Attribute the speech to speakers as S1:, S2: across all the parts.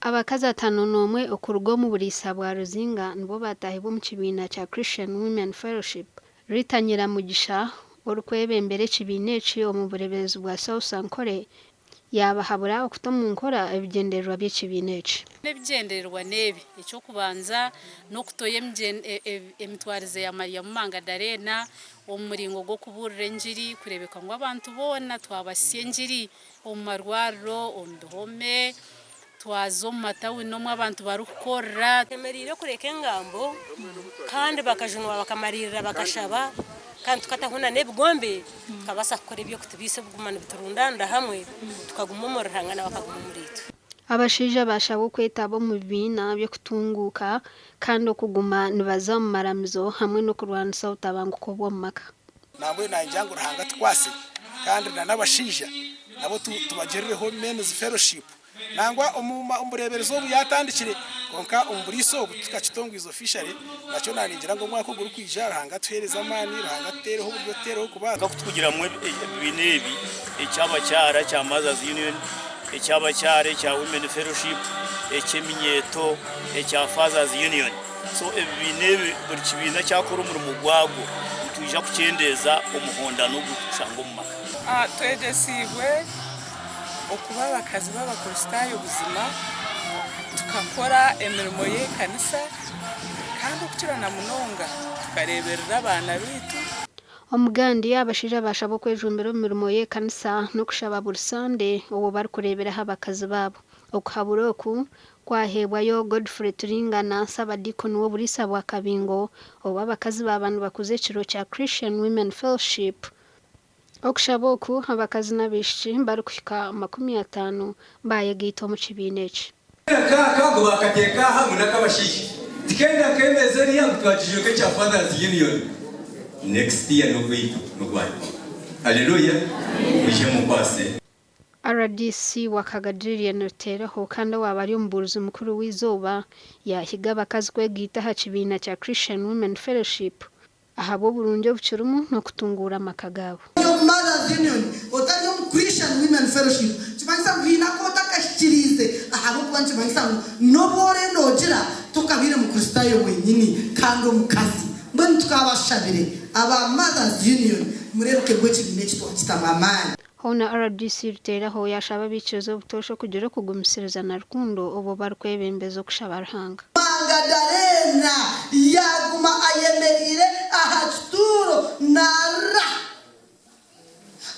S1: Abakazi 5 okuruga mu Bulisa bwa Ruzinga nibo batahibwa mu kibiina kya Christian Women Fellowship ritanyira mugisha orukwebembere kibiina eki omu burebeezi bwa South Sankore yabahabura okutomu nkora ebigendererwa by'ekibiina eki.
S2: N'ebigendererwa nebi ekyokubanza n'okutoya emitwarize ya Maria Magdalena omuringo gwo kuburira enjiri kurebeka ngo abantu bona twabasye enjiri omu marwariro onduhome twazo matawi no abantu barukorra
S3: emerire kureka engambo kandi bakajunwa bakamarira bakashaba kandi tukatahuna nebigombe kabasa kukora ebyo kutubise bugumana biturundanda hamwe tukaguma mu ruhangana bakaguma muritu.
S1: Abashija bashabo kwetabo mu bibiina byo kutunguka kandi okuguma nibaza mu maramizo hamwe no kurwanisa utabanguko bwo maka.
S4: Nabwe nanjangu ruhanga twase kandi n'abashija nabo tubagerereho Men's Fellowship nangwa umureberezo obu yatandikire konka umburiso tukakitongwizo officially nacho naningira ngo mwako guru kwijara hanga tuhereza amani hanga tereho buryo tereho kubaga
S5: kutugira mu binebi ecyaba cyara cya Mothers Union ecyaba cyare cya Women Fellowship ekyeminyeto ecya Fathers Union so ebinebi buri kibina cyakora umurimo gwago tujja kucyendeza umuhondano gutushango mu maka
S6: twegesibwe okuba abakazi b'abakristayo buzima tukakora emirimo y'ekanisa kandi okukirana munonga tukareberera abana bitu.
S1: Omugandi abashija bashabo kwejumbira mu mirimo y'ekanisa no kushaba buri Sunday obo bari kureberaho abakazi babo okuhabura oku kwahebwayo Godfrey Turingana Sabadikoni wo Bulisa bwa Kabingo obo abakazi b'abantu bakuze ekiro kya Christian Women Fellowship okushaboku abakazi n'abishiki bari kuhika 50 bayegito mu kibiina eki.
S7: Kago bakateka hamwe n'akabashishi tikenda kemeze yangu twajijoke cya Fathers Union next year no kwitu no kwani. Haleluya uje mupase.
S1: RDC wakagadiriye noteraho kandi wabari umburuzi mukuru w'izoba yahiga abakazi kwegita ha kibiina kya Christian Women Fellowship ahabo burunjo bucurumu no kutungura amakagabo.
S8: Mothers Union otanyo Christian Women Fellowship chimangisa vina ko takashirize ahabo kwanchi mangisa nobore nogira tukabire mu Kristayo wenyini kando mukazi mbani tukabashabire aba Mothers Union mureruke gwechi binechi twakitamamana.
S1: Hona RDC ruteraho yashaba bikizo butosho kugira kugumisiriza na rukundo obo barkwebembezo kushaba ruhanga.
S8: Magdalena yaguma ayemerire ahachituro nara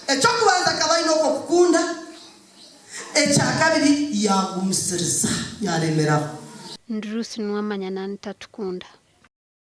S8: echokubanza kabaino kokukunda echakabiri yagumisiriza yaremeraho.
S1: Ndrusi nwamanya nani tatukunda.